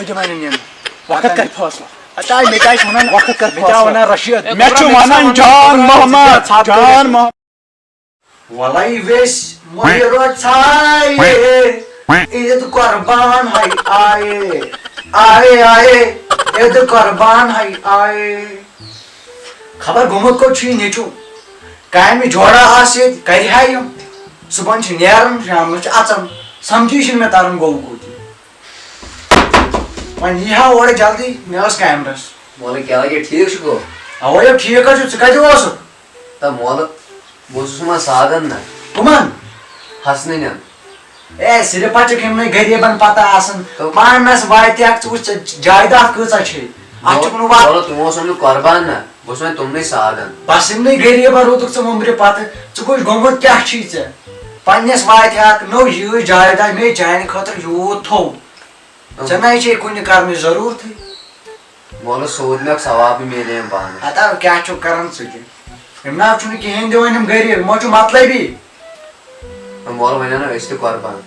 بہٕ دِمے نہٕ نِنہٕ وقت کر فٲصلہٕ ہتا مےٚ کیٛاہ چھِ وَنان وقت کر مےٚ کیٛاہ وَنان رشیٖد مےٚ چھُ وَنان جان محمد جان محمد وَلَے ویٚسۍ مُہِرو ژھایے عید قربان ہے آئے آئے آئے عید قربان ہے آئے خبر گوٚمُت کوٚت چھُ یہِ نیٚچوٗ کامہِ جوڑا آسہِ ییٚتہِ کرِ ہا یِم صُبحن چھِ نیران شامنس چھِ اژان سمجھی چھُنہٕ مےٚ تران گوٚو کوٚت وۄنۍ یی ہا اورٕ جلدی مےٚ ٲس کامہِ رس مولہٕ کیٛاہ لگہِ ٹھیٖک چھُ گوٚو اَوَے یو ٹھیٖک حظ چھُ ژٕ کتہِ اوسُکھ تا مولہٕ بہٕ اوسُس یِمن سادن نا کٕمن حسنٕنٮ۪ن اے صرف ہا چھُکھ یِمنٕے غریٖبن پتہ آسان پانس واتہِ اکھ ژٕ وٕچھ جایداد کۭژاہ چھے اتھ چھُکھ نہٕ مولہٕ تِمو اوس مےٚ قۄربان نا بہٕ اوسُس وۄنۍ تِمنٕے سادن بس یِمنٕے غریٖبن روٗدُکھ ژٕ وُمبرِ پتہٕ ژٕ وٕچھ گوٚمُت کیاہ چھُے ژےٚ پننس واتہِ اکھ نوٚو یۭژ جایداد مے چانہِ خٲطرٕ یوٗت تھوٚو ژےٚ نَے چھے کُنہِ کرنٕچ ضروٗرتھٕے مولہٕ سوٗد مےٚ ثوابٕے میلے یِم پانس ہتا کیاہ چھُکھ کران ژٕ تہِ یِم نہ چھُنہٕ کِہینۍ دِوان یِم غریٖب یِمو چھُ مطلبی مولہٕ وۄنۍ اَنو أسۍ تہِ قۄربان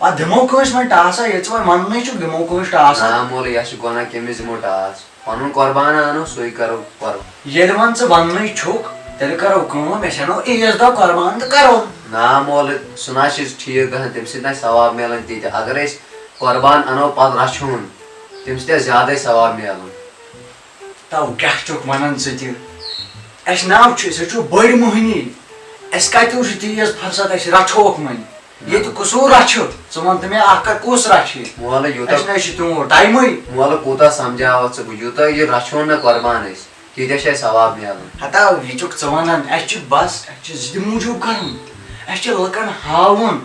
ادٕ دِمو کٲنٛسہِ وۄنۍ ٹاسا ییٚلہِ ژٕ وۄنۍ وننٕے چھُکھ دِمو کٲنٛسہِ ٹاسا نا مولہٕ یہِ چھُ گۄناہ کٔمِس دِمو ٹاس پنُن قۄربان انو سُے کرو قۄربان ییٚلہِ وۄنۍ ژٕ وننٕے چھُکھ تیٚلہِ کرو کٲم أسۍ انو عیٖذ دۄہ قۄربان تہٕ کرو نا مولہٕ سُہ نہ چھُ ٹھیٖک گژھان تمہِ سۭتۍ نہ ثواب میلان تیٖتیٛاہ اگر أسۍ قۄربان انو پتہٕ رچھہون تمہِ سۭتۍ آسہِ زیادے ثواب میلان تو کیاہ چھُکھ ونان ژٕ تہِ اسہِ ناو چھُ سُہ چھُ بٔڑ موہنی اسہِ کتہِ وٕچھ تیٖژ فرصت أسۍ رچھوکھ وۄنۍ ییٚتہِ کُسوٗ رچھِ ژٕ وَن تہٕ مےٚ اکھ کتھ کُس رچھِ مولہٕ اسہِ یوٗتاہ نَے چھُ تیوٗت ٹایمٕے مولہٕ کوٗتاہ سمجھاوتھ ژٕ بہٕ یوٗتاہ یہِ رچھہون نہ قۄربان أسۍ تیٖتیٛاہ چھِ اَسہِ ثواب میلان ہتا یہِ چھُکھ ژٕ ونان اسہِ چھُ بس اسہِ چھُ زِدِ موٗجوٗب کرُن اسہِ چھُ لُکن ہاوُن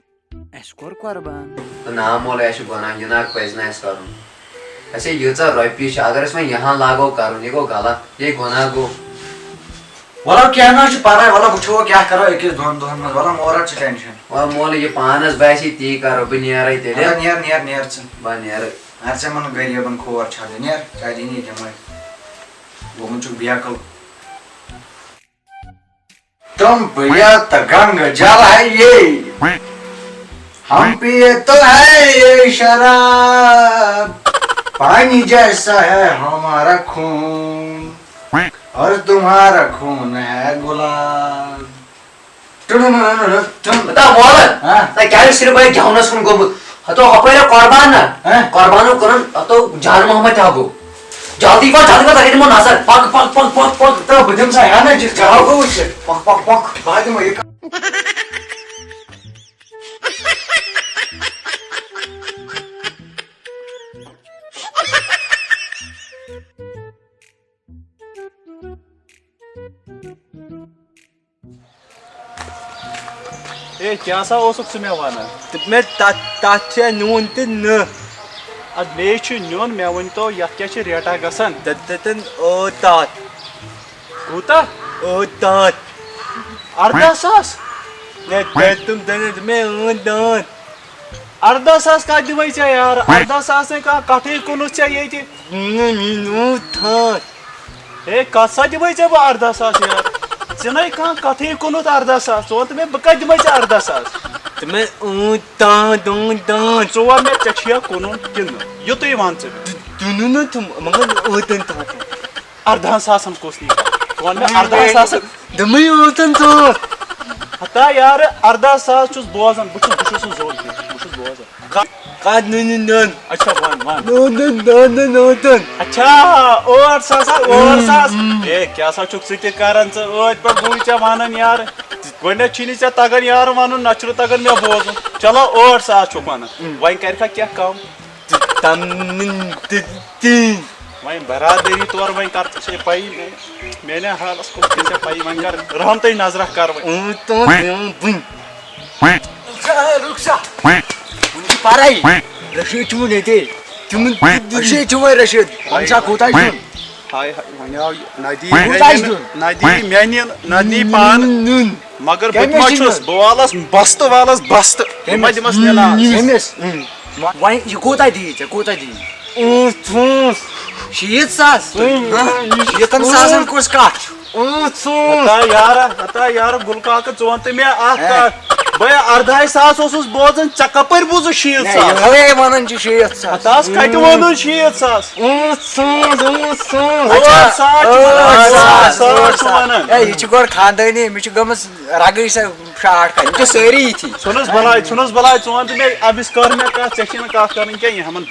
اسہِ کوٚر قۄربان تہٕ نا مولہٕ اَسہِ چھُ گۄناہ یہِ نہ پزِ نہٕ اَسہِ کرُن اَسے ییٖژاہ رۄپیہِ چھِ اگر أسۍ وۄنۍ یہاں لاگو کرُن یہِ گوٚو غلط یے گۄناہ گوٚو وَلو کیٚنٛہہ نہ چھُ پرواے وَلو وٕچھو کیاہ کرو أکِس دۄن دۄہن منٛز وَلو مہٕ رَٹ ژٕ ٹٮ۪نشن وۄنۍ مولہٕ یہِ پانس باسی تی کرو بہٕ نیرے تیٚلہِ نیر نیر نیر ژٕ بہٕ نیرٕ اَدٕ ژٕ یِمن غریٖبن کھور چھلہِ نیر ژےٚ دِنی تِمے گوٚمُت چھُکھ بیکل تم پیا تو گنگ جل ہے یہ ہم پیے تو ہے یہ شراب پانی جیسا ہے ہمارا خون اور تمہارا خون ہے گلاب کیٛازِ صرف بہٕ گٮ۪ونس کُن گوٚمُت ہتو ہپٲرۍ قۄربان نہ قۄربانو کوٚرُن ہتو جان محمد تہِ ہا گوٚو جلدی پک تۄہہِ دِمو نظر پک پک پک پک پک تو بہٕ دِمہٕ سا ہٮ۪نٕے چھِ ژےٚ گوٚو وٕچھِتھ پک پک پک بہٕ دِمو یہِ اے کیٛاہ سا اوسُکھ ژٕ مےٚ ونان مےٚ تتھ چھےٚ نیوٗن تہِ نہٕ ادٕ مے چھُ نیُن مےٚ ؤنۍتو یتھ کیٛاہ چھِ ریٹا گژھان تتٮ۪ن ٲٹھ تاتھ کوٗتاہ 18,000 تِم مےٚ دان 18,000 کتھ دِمے ژےٚ یارٕ 18,000 نے کانٛہہ کٹھٕے کُنُتھ ژےٚ ییٚتہِ ہے کتھ سا دِمے ژےٚ بہٕ 18,000 یارٕ ژےٚ نَے کانٛہہ کتھٕے کُنُتھ 18,000 ژٕ وَن تہٕ مےٚ بہٕ کتہِ دِمے ژےٚ 18,000 ژٕ وَن مےٚ ژےٚ چھُیا کُنُن کِنہٕ یُتُے وَن ژٕ مگر 18,000 کُس نی ژٕ وَن مےٚ 18,000 دوٚپمَے 18,000 ہتا یارٕ 18,000 چھُس بوزان بہٕ چھُس نہٕ زوٚل کینٛہہ بہٕ چھُس بوزان کتھ اچھا ون اچھا 8,000 اے کیٛاہ سا چھُکھ ژٕ تہِ کران ژٕ ٲدۍ پٮ۪ٹھ بہٕ ژےٚ ونان یارٕ گۄڈٕنیتھ چھُے نہٕ ژےٚ تگان یارٕ ونُن نہ چھُنہٕ تگان مےٚ بوزُن چلو 8,000 چھُکھ ونان وۄنۍ کرکھا کینٛہہ کم وۄنۍ برادری طور وۄنۍ کر ژےٚ چھے پیی میانہِ حالس کُن چھے ژےٚ پیی وۄنۍ کر رحمتٕے نظرا کر وۄنۍ رُک سا وٕنہِ چھِ پرے رشیٖد چھُ وٕنہِ ییٚتے رشیٖد چھُ وۄنۍ رشیٖد وۄنۍ سا کوٗتاہ چھُ دیُن ہاے ہاے وۄنۍ آو نہ دی مےٚ نِن نہ دی پانہٕ مگر بہٕ تہِ ما چھُس بہٕ والس بستہٕ بہٕ ما دِمس نِناس أمِس وۄنۍ یہِ کوٗتاہ دِیی ژےٚ کوٗتاہ دِیی 60,000 شیٖتن ساسن کُس کتھ چھُ ہتا یار گلکاک ژون تہٕ مےٚ اکھ کتھ بے 18,000 اوسُس بوزان ژےٚ کپٲرۍ بوٗزُتھ 60,000 یہ ونان چھِ 60,000 ہتاس کتہِ وونُن 60,000 یہ چھِ گۄڈٕ خاندٲنی أمِس چھِ گٔمٕژ رگٕے سۄ شاٹ کرٕنۍ یِم چھِ سٲری یِتھی ژھُنُس بلاے ژون تہٕ مےٚ أمِس کٔر مےٚ کتھ ژےٚ چھِ نہٕ کتھ کرٕنۍ کینٛہہ یہِ ہمن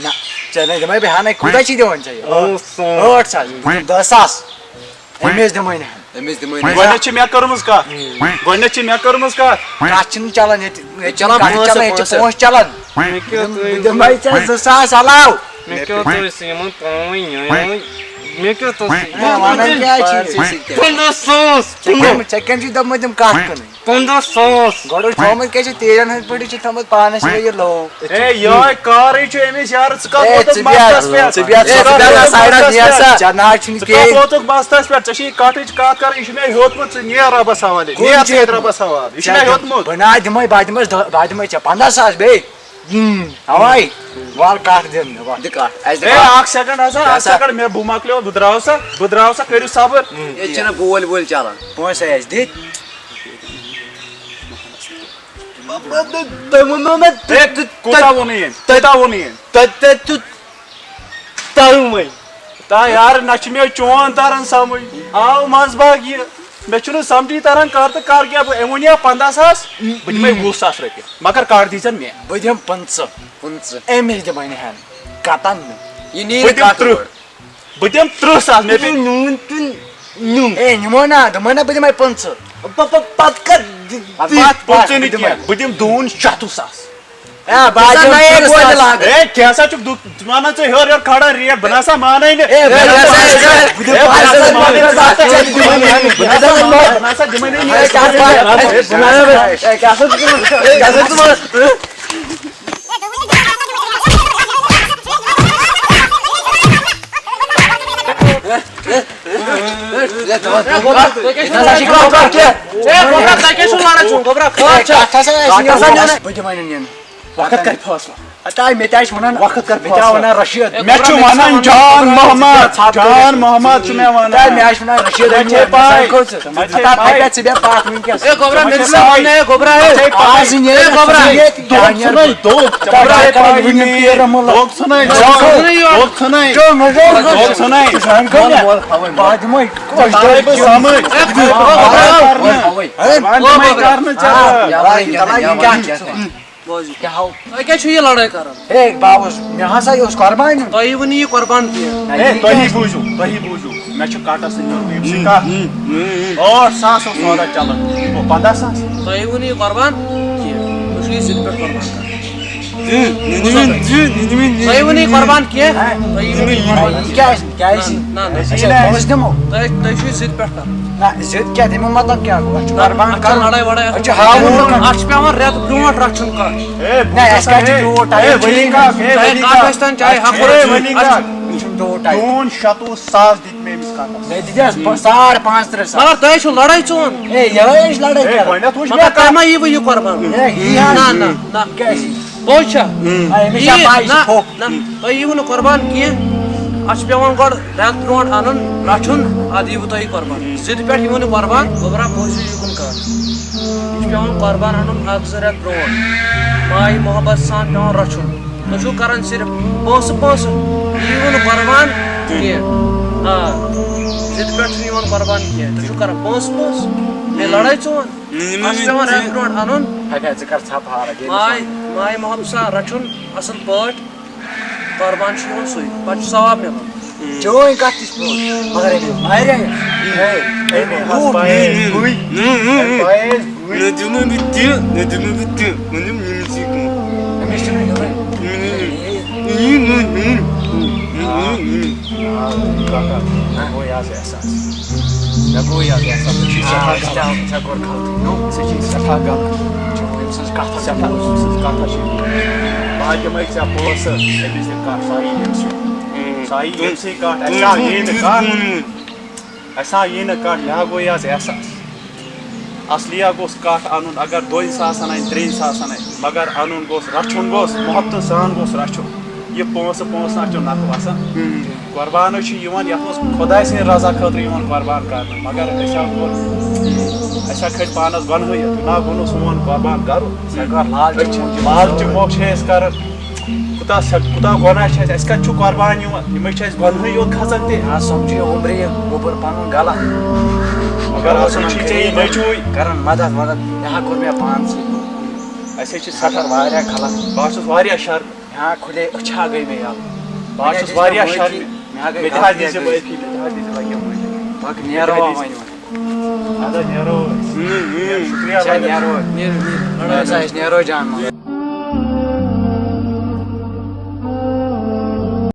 نہ ژےٚ نَے دِمَے بہٕ ہَنَے کوٗتاہ چھِ دِوان ژےٚ 8,000 10,000 أمِس دِمَے نہٕ أمِس دِمٕے گۄڈنٮ۪تھ چھِ مےٚ کٔرمٕژ کتھ کَتھ چھِنہٕ چلان ییٚتہِ چلان ییٚتہِ چھِ پونٛسہٕ چلان بہٕ دِمَے ژےٚ 2,000 علاوٕ وَنان کیٛاہ چھِ ژےٚ کٔمۍ چھُے دوٚپمُت یِم کَتھ کٕنٕنۍ گۄڈٕ تھوٚمُت کیٛاہ چھِ تیٖرَن ہٕنٛدۍ پٲٹھی چھِ تھوٚمُت پانَس یہِ لو اے یہے کارٕے چھُ أمِس یارٕ ژٕ کتھ ووتُکھ بستس پٮ۪ٹھ ژےٚ چھِ یہِ کٹھٕچ کتھ کرٕنۍ یہِ چھُ مےٚ ہیوٚتمُت ژٕ نیر رۄبس حوالے نیر ژٕ رۄبس حوالے یہِ چھُ مےٚ ہیوٚتمُت بہٕ دِمَے ژےٚ 15,000 بیٚیہِ اَوے وَلہٕ کَٹھ دِنہٕ اے اکھ سیکنڈ ہسا مےٚ بہٕ مۄکلیو بہٕ درٛاو سا کٔرِو صبر ییٚتہِ چھِنہٕ بول وول چلان پونٛسہٕ اَسہِ دِتھ کوٗتاہ ووٚنُے تا یار نہ چھُ مےٚ چون تران سمجھ آو منٛز باگ یہِ مےٚ چھُنہٕ سمجھی تران کر تہٕ کر کیٛاہ أمۍ ووٚن 15,000 بہٕ دِمے 20,000 رۄپیہِ مگر کر دیٖزٮ۪ن مےٚ بہٕ دِمہٕ 15 أمِس دِمَے نہٕ ہٮ۪ن کَتَن نہٕ یہِ نیرِ کتھ بہٕ دِمہٕ 30,000 مےٚ پیٚیہِ اے نِمو نا دوٚپمَے نا بہٕ دِمَے 15 پٕنٛژٕ نہٕ کینٛہہ بہٕ دِمہٕ دوٗن 60,000 اے کیٛاہ سا چھُکھ وَنان ژٕ ہیوٚر کھڑا ریٹ بہٕ نسا مانے نہٕ بہٕ دِمَے نہٕ نِنہٕ وقت کر فٲصلہٕ ہتا مےٚ تہِ آسہِ وَنان وقت کر مےٚ تہِ آو وَنان رشیٖد مےٚ چھُ وَنان جان محمد چھُ مےٚ وَنان مےٚ آسہِ وَنان رشیٖد ژےٚ چھے پاے ژٕ بیٚہہ پاتھ وٕنکٮ۪س کیٛاہ چھُ یہِ لڑٲے کران ہے بابوٗس مےٚ ہسا اوس قۄربان نیُن تۄہہِ ؤنِو یہِ قۄربان کینٛہہ تُہی بوٗزِو مےٚ چھُ کٹس سۭتۍ أمۍ سٕے کتھ 8,000 اوس سودا چلان 15,000 تۄہہِ ؤنِو یہِ قۄربان کینٛہہ تُہۍ چھِو یہِ ضِد پٮ۪ٹھ قۄربان کران تۄہہِ ؤنِو یہِ قۄربان کینٛہہ کیٛازِ نہ پونٛسہٕ دِمو تُہۍ چھِو یہِ ضِد پٮ۪ٹھ کران نہ ضِد کیٛاہ تَمیُک مطلب کیٛاہ گوٚو اَسہِ چھُ قۄربان کَرُن لڑٲے وڑٲے اَسہِ چھُ ہاوُن اَتھ چھُ پیٚوان رٮ۪تھ برونٛٹھ رچھُن کَتھ نہ اَسہِ کَتہِ چھُ تیوٗت ٹایم چاہے کَتھ ٲسۍ تن چاہے ہفتہٕ چھُنہٕ تیوٗت ٹایم دوٗن 67,000 دِتۍ مےٚ أمِس کٹس مےٚ دِتِس 35,000 مگر تۄہہِ چھُو لڑٲے چون ہے یِہوٚے چھِ لڑٲے کران گۄڈنٮ۪تھ وٕچھ مگر مےٚ تۄہہِ ما ییٖوٕ یہِ قۄربان نہ پوٚز چھا أمِس چھا پاے یہِ چھُ پھوٚکھ تۄہہِ ییٖوٕ نہٕ قۄربان کینٛہہ اَتھ چھُ پیٚوان گۄڈٕ رٮ۪تھ برونٛٹھ اَنُن رچھُن اَدٕ ییٖوٕ تۄہہِ قۄربان ضِد پٮ۪ٹھ ییٖوٕ نہٕ قۄربان گوٚبرا پوٚز چھُ یِکُن کَتھ یہِ چھُ پیٚوان قۄربان اَنُن 1-2 رٮ۪تھ برونٛٹھ ماے محبت سان پیٚوان رچھُن تُہۍ چھُو کران صرف پونٛسہٕ یہِ ییٖوٕ نہٕ قۄربان کینٛہہ آ ضِد پٮ۪ٹھ چھُنہٕ یِوان قۄربان کینٛہہ تُہۍ چھُو کران پونٛسہٕ ہے لڑٲے ژون اَتھ چھُ پیٚوان رٮ۪تھ برونٛٹھ اَنُن ژٕ کر ژھپہٕ حالہ ماے محبت سان رچھُن اَصٕل پٲٹھۍ قۄربان چھُ یِوان سُے پتہٕ چھُ ثواب مِلان چٲنۍ کتھ تہِ چھِ پوٚز مگر أمۍ واریاہ أمِس چھُنہٕ مےٚ گوٚو یہِ ژےٚ کوٚر غلطی ژےٚ چھِ سٮ۪ٹھاہ غلط أمۍ سٕنٛز کتھ بہٕ دِمے ژےٚ پونٛسہٕ أمِس دِ کٹھ سۄ یی أمۍ سٕے کٹھ اَسہِ آو یی نہٕ کٹھ مےٚ ہا گوٚو یہِ حظ احساس اصلیا گوٚژھ کٹھ اَنُن اگر 2,000 اَنہِ 3,000 اَنہِ مگر اَنُن گوٚژھ رچھُن گوٚژھ محبتہٕ سان گوٚژھ رچھُن یہ پونسہٕ اَتھ چھُ نَکھٕ وَسان قۄربانٕے چھِ یِوان یَتھ منٛز خۄداے سٕنٛدِ رضا خٲطرٕ یِوان قۄربان کرنہٕ مگر أسۍ ہا کوٚر اَسہِ ہا کھٔتۍ پانَس گۄنہٕے نا گوٚو سون قۄربان کَرُن لالچہِ موقعہٕ چھِ أسۍ کران کوٗتاہ گۄناہ چھِ اَسہِ کَتہِ چھُ قۄربان یِوان یِمے چھِ اَسہِ گۄنہٕے یوت کھسان تہِ آز سمجھو اوٚبر پنُن غلط مگر آسان چھُے ژےٚ یہِ نیٚچوٗے کران مدد یہِ ہا کوٚر مےٚ پانہٕ سۭتۍ اَسے چھِ سٮ۪ٹھاہ واریاہ غلط بہٕ چھُس واریاہ شرمہِ مےٚ ہا کھُلے أچھ ہا گٔے مےٚ یَلہٕ بہٕ چھُس واریاہ شرمہِ مےٚ ہا گٔے مےٚ تہِ حظ دیٖزِ معٲفی پَک نیرو وۄنۍ اَدٕ نیرو أسۍ شُکریہ نیرو نیرو أسۍ نیرو جان